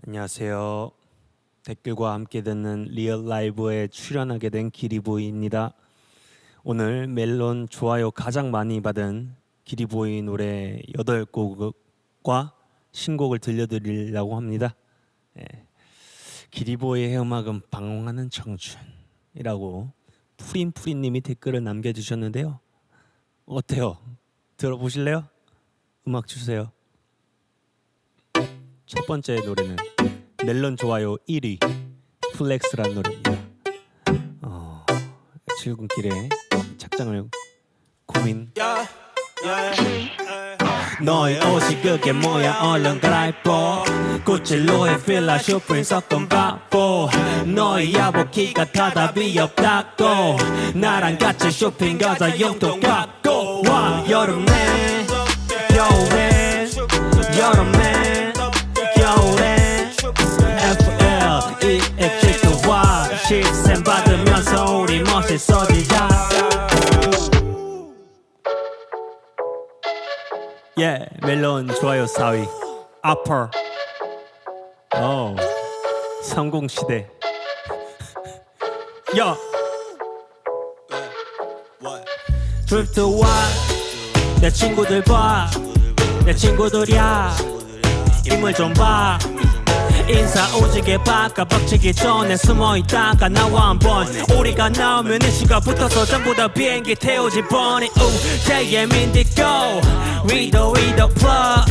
안녕하세요. 댓글과 함께 듣는 리얼 라이브에 출연하게 된 기리보이입니다. 오늘 멜론 좋아요 가장 많이 받은 기리보이 노래 8곡과 신곡을 들려드리려고 합니다. 기리보이의 음악은 방황하는 청춘이라고 푸린푸린님이 댓글을 남겨주셨는데요. 어때요? 들어보실래요? 음악 주세요. 첫 번째 노래는 멜론 좋아요 1위 플렉스라는 노래입니다. 출근길에 착장을 고민. 너의 옷이 그게 뭐야 얼른 갈아입어 구찌로의 필라 슈프림 섞은 바보 너의 야복기가 다 답이 없다고 나랑 같이 쇼핑 가자 용돈 갖고 와 여름에 겨울에 여름에 겨울에 FLEX도 시샘 받으면서 우리 멋있어지자. 멜론 좋아요 4위 아퍼. 성공시대. 드리프트 와 내 친구들 봐 내 친구들이야 인물 좀 봐 인사 오지게 바까 벅치기 전에 숨어있다가 나와 한번 우리가 나오면 이슈가 붙어서 전부 다 비행기 태우지 뻔히 JM 인디고 위도 플러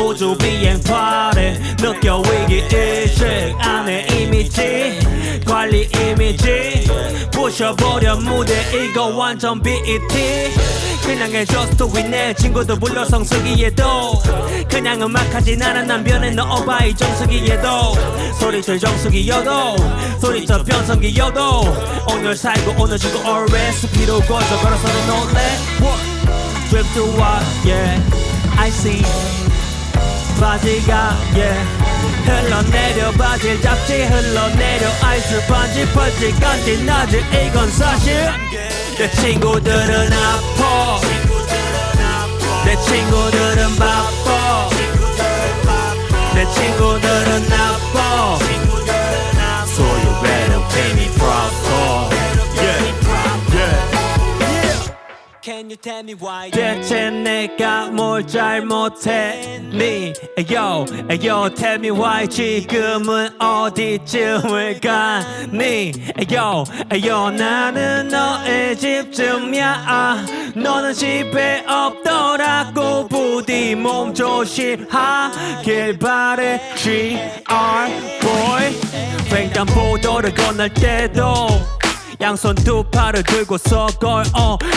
우주 비행 파리 느껴 위기의식 안에 이미지 관리 이미지 부셔버려 무대 이거 완전 BET 그냥 해줘 스토리 내 친구들 불러 성수기에도 그냥 음악하진 않아 난 변해 넣어봐 이 정수기에도 소리쳐 정수기여도 소리쳐 변성기여도 오늘 살고 오늘 죽고 always 비로 꺼져 걸어서는 놀래 Drip to what I see 바지가 흘러내려 바지를 잡지 흘러내려 아이스 반지 펄찍한지 낮을 이건 사실 내 친구들은 아파 내 친구들은 바빠 내 친구들은 나빠 So you better pay me proper Can you tell me why 대체 내가 뭘 잘못했니 Yo tell me why 지금은 어디쯤을 가니 Yo 나는 너의 집쯤이야 너는 집에 없더라고 부디 몸 조심하길 바래 GR boy 횡단보도를 건널 때도 양손 두 팔을 들고서 걸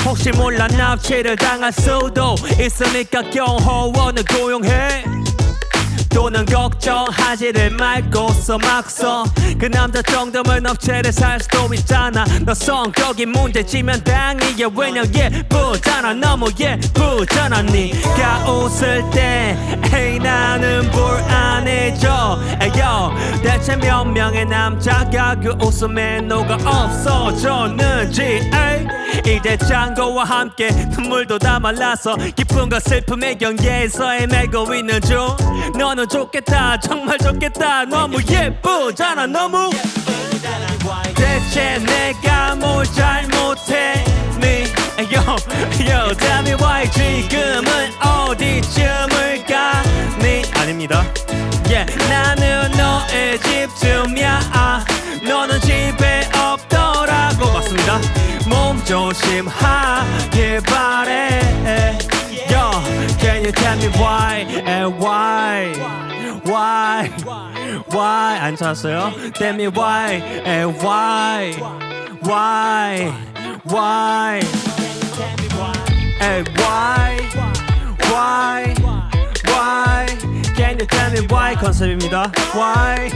혹시 몰라 납치를 당할 수도 있으니까 경호원을 고용해 또는 걱정하지를 말고서 막서 그 남자 정도면 업체를 살 수도 있잖아 너 성격이 문제지면 당이야 왜냐 예쁘잖아 너무 예쁘잖아 네가 웃을 때 에이 나는 불안해져 에요 대체 몇 명의 남자가 그 웃음에 녹아 없어졌는지 에이 이제 짱구와 함께 눈물도 다 말라서 기쁨과 슬픔의 경계에서 헤매고 있는 중 너는 좋겠다 정말 좋겠다 너무 예쁘잖아 너무 대체 내가 뭘 잘못했니 Yo tell me why 지금은 어디쯤을 가니 아닙니다 나는 너의 집쯤이야 너는 집에 없더라고 맞습니다 몸 조심하길 바래 Can you tell me why why 안 찾았어요? Tell me why Can you tell me why 컨셉입니다 why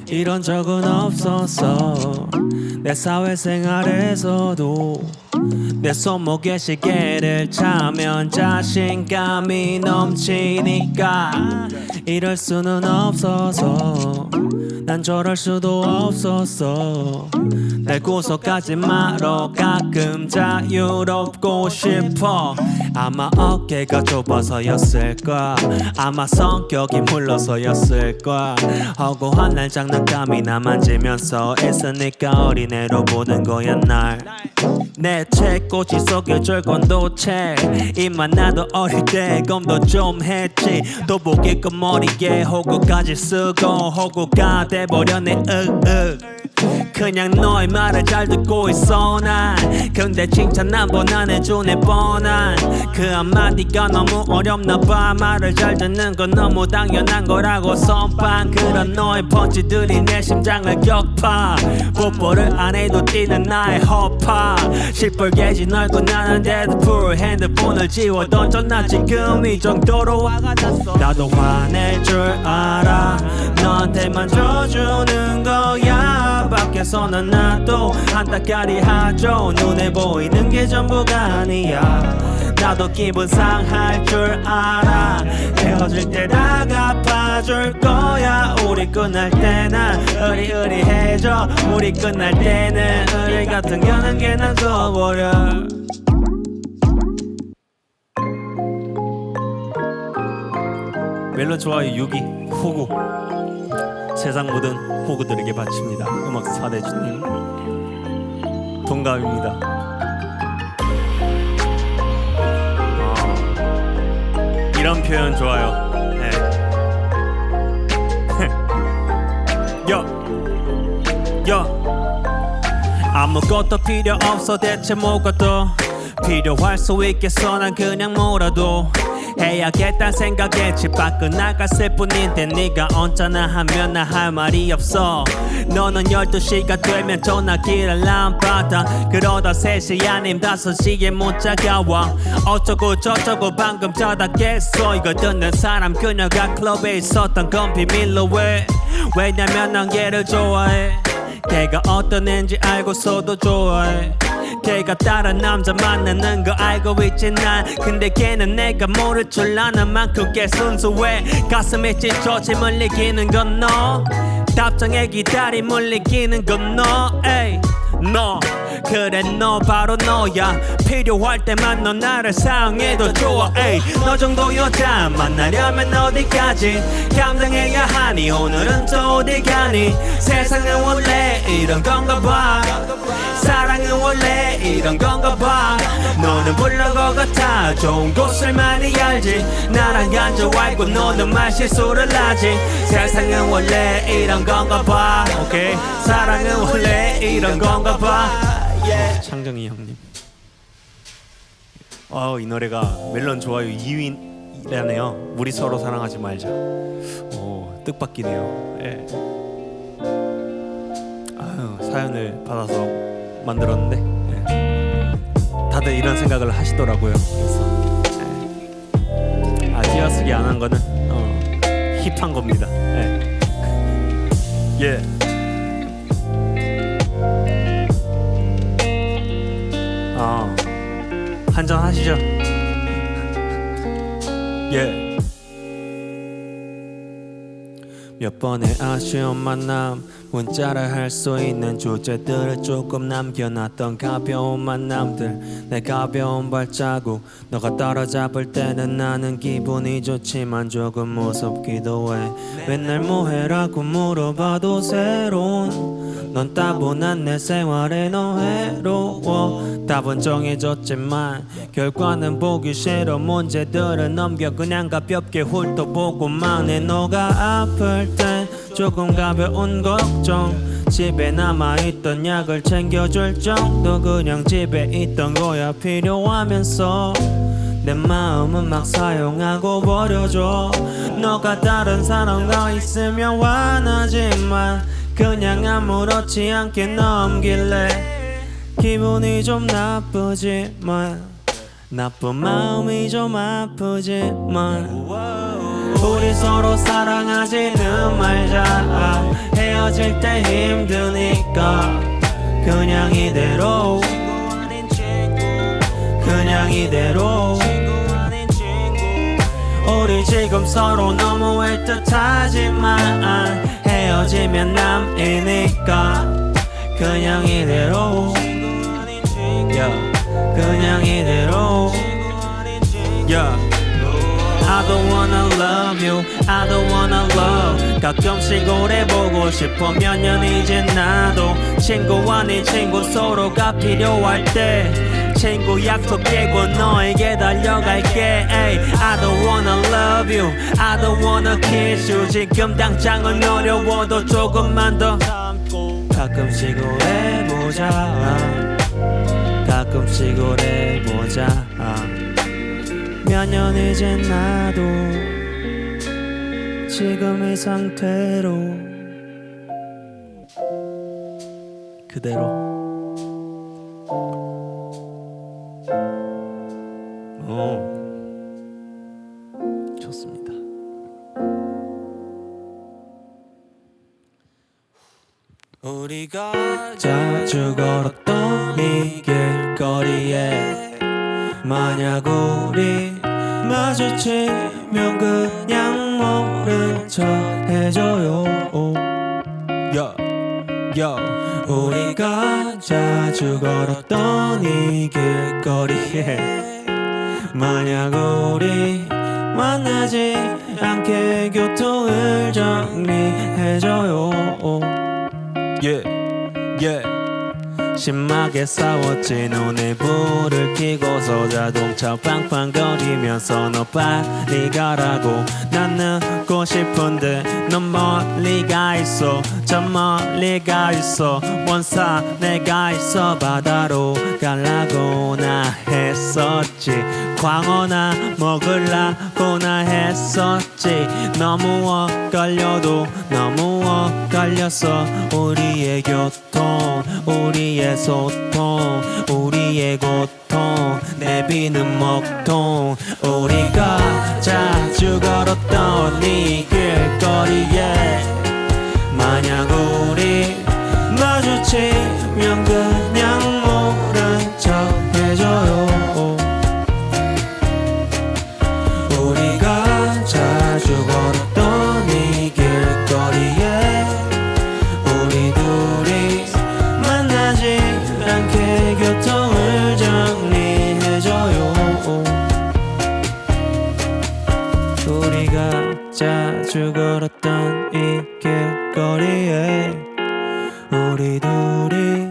이런 적은 없었어 내 사회생활에서도 내 손목에 시계를 차면 자신감이 넘치니까 이럴 수는 없어서 난 저럴 수도 없었어. 날 구속하지 말어. 가끔 자유롭고 싶어. 아마 어깨가 좁아서였을까. 아마 성격이 물러서였을까. 허구한 날 장난감이나 만지면서 애쓰니까 어린애로 보는 거야 날. 내 책꽂이 속에 줄건 도체. 입만 나도 어릴 때 검도 좀 했지. 도보기급 머리에 호구까지 쓰고 호구가 돼버렸네. 그냥 너의 말을 잘 듣고 있어 난. 근데 칭찬 한 번 안 해주네 뻔한 그 한마디가 너무 어렵나봐. 말을 잘 듣는 건 너무 당연한 거라고 선빵. 그런 너의 펀치들이 내 심장을 격파. 뽀뽀를 안 해도 뛰는 나의 허파. 시뻘개진 얼굴 나는 데드풀. 핸드폰을 지워 던져놔 지금 이 정도로 화가 났어. 나도 화낼 줄 알아. 너한테만 줘주는 거야. 밖에서는 나도 한따까리 하죠. 눈에 보이는 게 전부가 아니야. 나도 기분 상할 줄 알아. 헤어질 때 다 갚아줄 거야. 우리 끝날 때나 으리으리해져. 우리 끝날 때는 의리 같은 거는 걔나 써버려. 멜론 좋아요 6위 호구. 세상 모든 호구들에게 바칩니다. 음악 사대주님 동감입니다. 이런 표현 좋아요. 네. 아무것도 필요 없어. 대체 뭐가 더 필요할 수 있겠어. 난 그냥 뭐라도 해야겠단 생각에 집 밖을 나갔을 뿐인데 네가 언짢아 하면 나 할 말이 없어. 너는 12시가 되면 전화기를 안 받아. 그러다 3시 아님 5시에 문자가 와. 어쩌고 저쩌고 방금 자다 깼어. 이걸 듣는 사람 그녀가 클럽에 있었던 건 비밀로 해. 왜냐면 난 걔를 좋아해. 걔가 어떤 애인지 알고서도 좋아해. 걔가 다른 남자 만나는 거 알고 있지 난. 근데 걔는 내가 모를 줄 아는 만큼 꽤 순수해. 가슴에 찢어짐을 이기는 건 너. 답장에 기다림을 이기는 건 너. 에이 너 그래 너 바로 너야. 필요할 때만 너 나를 사용해도 좋아. 에이 너 정도 여자 만나려면 어디까지 감당해야 하니. 오늘은 또 어디 가니. 세상은 원래 이런 건가 봐. 사랑은 원래 이런 건가 봐. 너는 블로거 같아. 좋은 곳을 많이 알지. 나랑 간저 알고 너는 말실수를 하지. 세상은 원래 이런 건가 봐. 오케이 사랑은 원래 이런 건가 봐. 창정이 형님. 이 노래가 멜론 좋아요 2위라네요. 우리 서로 사랑하지 말자. 뜻밖이네요. 예. 사연을 받아서 만들었는데 다들 이런 생각을 하시더라고요. 그래서 띄어쓰기 안 한 거는 힙한 겁니다. 예. 한잔 하시죠. 예. 몇 번의 아쉬운 만남. 문자를 할 수 있는 주제들을 조금 남겨놨던 가벼운 만남들. 내 가벼운 발자국. 너가 따라잡을 때는 나는 기분이 좋지만 조금 무섭기도 해. 맨날 뭐해라고 물어봐도 새로운 넌 따분한 내 생활에 너 해로워. 답은 정해졌지만 결과는 보기 싫어. 문제들을 넘겨 그냥 가볍게 훑어보고만 해. 너가 아플 땐 조금 가벼운 걱정. 집에 남아있던 약을 챙겨줄 정도. 그냥 집에 있던 거야 필요하면서 내 마음은 막 사용하고 버려줘. 너가 다른 사람과 있으면 화나지만 그냥 아무렇지 않게 넘길래 기분이 좀 나쁘지만 나쁜 마음이 좀 아프지만 우리 서로 사랑하지는 말자. 헤어질 때 힘드니까 그냥 이대로 그냥 이대로 우리 지금 서로 너무 애틋하지만 헤어지면 남이니까 그냥 이대로 그냥 이대로 I don't wanna love you I don't wanna love 가끔씩 오래 보고 싶어 몇 년이 지나도 친구 아닌 친구 서로가 필요할 때 친구 약속 깨고 너에게 달려갈게 ay. I don't wanna love you I don't wanna kiss you 지금 당장은 어려워도 조금만 더 가끔씩 오래 보자 가끔씩 오래 보자 몇 년이 지나도 지금 이 상태로 그대로 좋습니다. 우리가 자주 걸었던 이 길거리에 만약 우리 마주치면 그냥 모른 척 해줘요 우리가 자주 걸었던 이 길거리에 만약 우리 만나지 않게 교통을 정리해줘요 심하게 싸웠지 눈에 불을 켜고서 자동차 빵빵거리면서 너 빨리 가라고 난 늦고 싶은데 넌 멀리 가 있어 저 멀리 가 있어 원산에 가 있어 바다로 가려고 나 했었지 광어나 먹으려고 나 했었지 너무 엇갈려도 너무 엇갈렸어 우리의 교통 우리의 소통 우리의 고통 내비는 먹통 우리가 자주 걸었던 이 길거리에 만약 우리 마주치면 그냥 모른 척 해줘요 우리가 자주 걸었던 이 길거리에 우리 둘이 만나지 않게 교통을 정리해줘요 우리가 자주 걸었던 이 길거리에 우리 둘이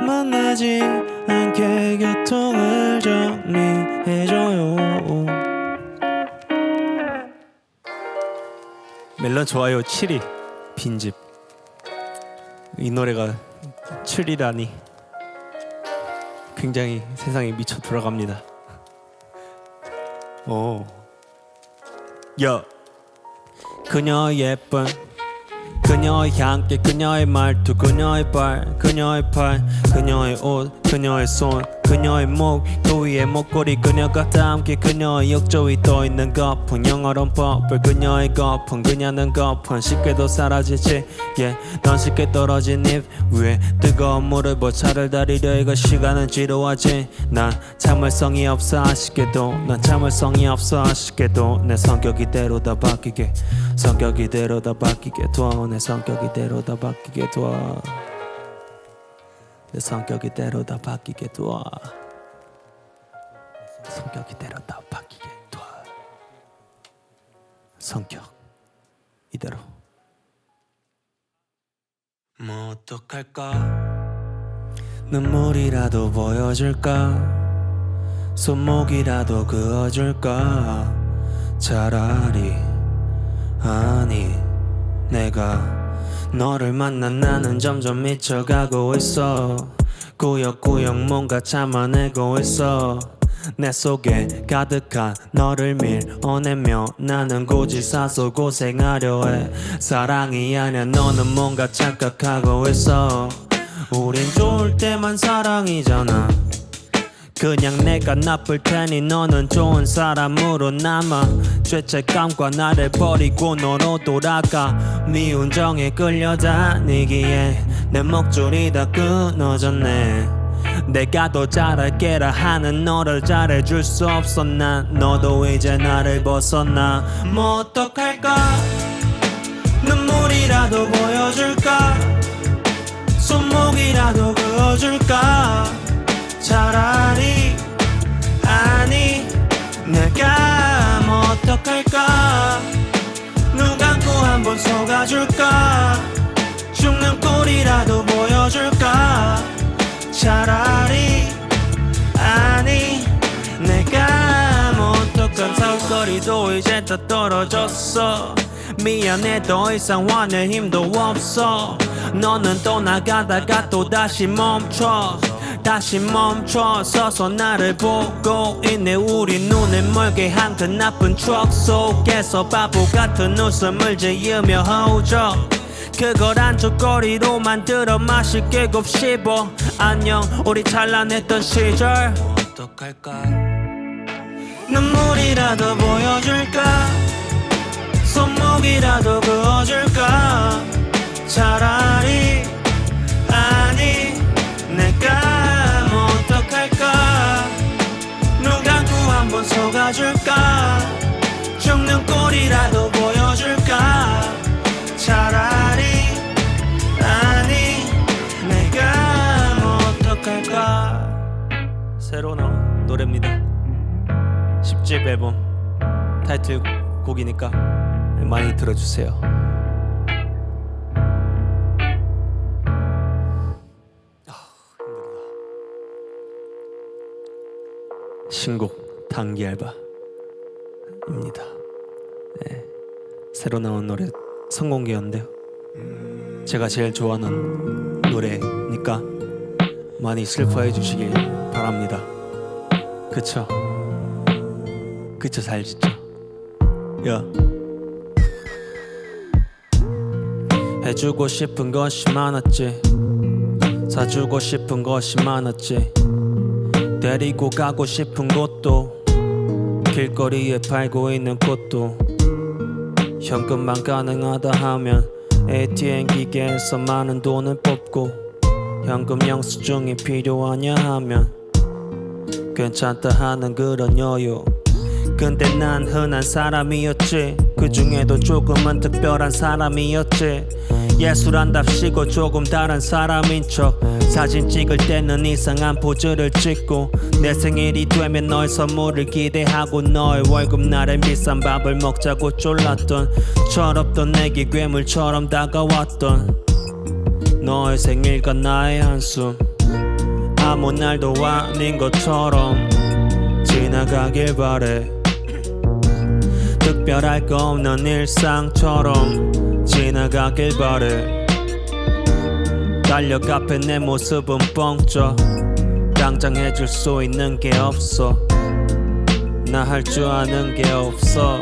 만나지 않게 교통을 정리해줘요 멜론 좋아요 7위 빈집 이 노래가 7위라니 굉장히 세상에 미쳐 돌아갑니다 그녀의 예쁜 그녀의 향기 그녀의 말투 그녀의 발 그녀의 팔 그녀의 옷 그녀의 손 그녀의 목 그 위에 목걸이 그녀가 담기 그녀의 욕조에 떠있는 거품 영어로는 버블 그녀의 거품 그녀는 거품 쉽게도 사라지지 넌 쉽게 떨어진 잎 위에 뜨거운 물을 차를 다리려 이거 시간은 지루하지 난 참을성이 없어 아쉽게도 난 참을성이 없어 아쉽게도 내 성격 이대로 다 바뀌게 성격 이대로 다 바뀌게 둬 내 성격 이대로 다 바뀌게 둬 내 성격 이대로 다 바뀌게 둬 성격 이대로 다 바뀌게 둬 성격 이대로 뭐 어떡할까 눈물이라도 보여줄까 손목이라도 그어줄까 차라리 아니 내가 너를 만난 나는 점점 미쳐가고 있어 꾸역꾸역 뭔가 참아내고 있어 내 속에 가득한 너를 밀어내며 나는 고지사서 고생하려 해 사랑이 아니야 너는 뭔가 착각하고 있어 우린 좋을 때만 사랑이잖아 그냥 내가 나쁠 테니 너는 좋은 사람으로 남아 죄책감과 나를 버리고 너로 돌아가 미운 정에 끌려다니기에 내 목줄이 다 끊어졌네 내가 더 잘할게라 하는 너를 잘해줄 수 없어 난 너도 이제 나를 벗어나 뭐 어떡할까 눈물이 눈물이라도 보여줄까 손목이라도 그어줄까 차라리 아니 내가 뭐 어떡할까 눈 감고 한번 속아줄까 죽는 꼴이라도 보여줄까 차라리 아니 내가 뭐 어떡한 살거리도 이제 다 떨어졌어 미안해 더 이상 화낼 힘도 없어 너는 또 나가다가 또 다시 멈춰 서서 나를 보고 있네 우리 눈을 멀게 한 그 나쁜 추억 속에서 바보 같은 웃음을 지으며 허우적 그걸 안주거리로 만들어 맛있게 곱씹어 안녕 우리 찬란했던 시절 어떡할까 눈물이라도 보여줄까 손목이라도 그어줄까 차라리 아니 내가 뭐 어떡할까 눈 감고 한번 속아줄까 죽는 꼴이라도 보여줄까 차라리 아니 내가 뭐 어떡할까 새로 나온 노래입니다 10집 앨범 타이틀곡이니까 많이 들어주세요 신곡 단기 알바입니다. 네, 새로 나온 노래 성공개였는데요. 제가 제일 좋아하는 노래니까 많이 슬퍼해 주시길 바랍니다. 그쵸? 잘 짓죠? 야. 해주고 싶은 것이 많았지 사주고 싶은 것이 많았지 데리고 가고 싶은 곳도 길거리에 팔고 있는 꽃도 현금만 가능하다 하면 ATM 기계에서 많은 돈을 뽑고 현금 영수증이 필요하냐 하면 괜찮다 하는 그런 여유 근데 난 흔한 사람이었지 그 중에도 조금은 특별한 사람이었지 예술한답시고 조금 다른 사람인 척 사진 찍을 때는 이상한 포즈를 찍고 내 생일이 되면 너의 선물을 기대하고 너의 월급날엔 비싼 밥을 먹자고 졸랐던 철없던 내게 괴물처럼 다가왔던 너의 생일과 나의 한숨 아무 날도 아닌 것처럼 지나가길 바래 특별할 거 없는 일상처럼 지나가길 바래 달력 앞에 내 모습은 뻥져 당장 해줄 수 있는 게 없어 나 할 줄 아는 게 없어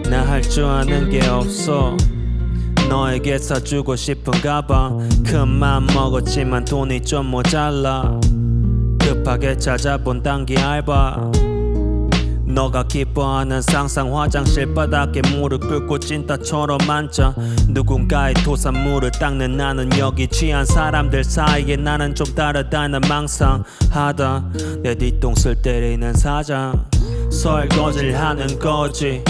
나 할 줄 아는 게 없어 너에게 사주고 싶은 가방 큰 맘 먹었지만 돈이 좀 모자라 급하게 찾아본 단기 알바 너가 기뻐하는 상상 화장실 바닥에 무릎 꿇고 찐따처럼 앉아 누군가의 토산물을 닦는 나는 여기 취한 사람들 사이에 나는 좀 다르다는 망상하다 내 뒤통수를 때리는 사장 설거지를 하는 거지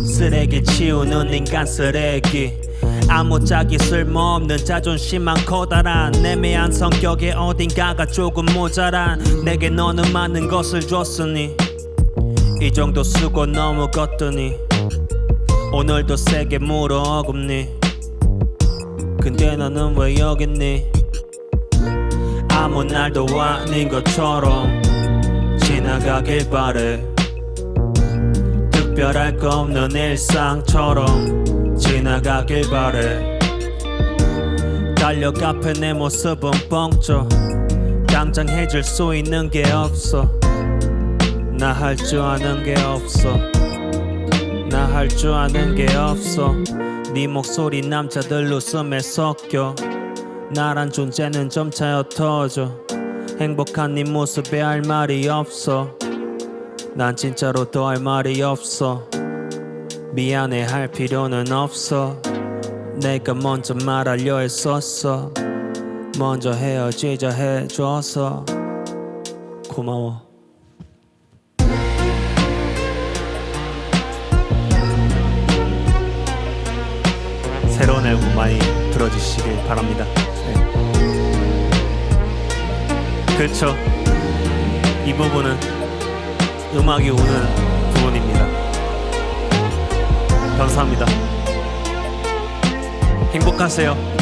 쓰레기 치우는 인간 쓰레기 아무짝이 쓸모없는 자존심만 커다란 애매한 성격에 어딘가가 조금 모자란 내게 너는 많은 것을 줬으니 이 정도 수고 너무 걷더니 오늘도 세게 물어 어금니 근데 너는 왜 여기 있니 아무 날도 아닌 것처럼 지나가길 바래 특별할 거 없는 일상처럼 지나가길 바래 달력 앞에 내 모습은 뻥져 당장 해줄 수 있는 게 없어 나 할 줄 아는 게 없어 나 할 줄 아는 게 없어 네 목소리 남자들 웃음에 섞여 나란 존재는 점차 옅어져 행복한 네 모습에 할 말이 없어 난 진짜로 더 할 말이 없어 미안해 할 필요는 없어 내가 먼저 말하려 했었어 먼저 헤어지자 해줘서 고마워 많이 들어주시길 바랍니다. 그렇죠. 이 부분은 음악이 오는 부분입니다. 감사합니다. 행복하세요.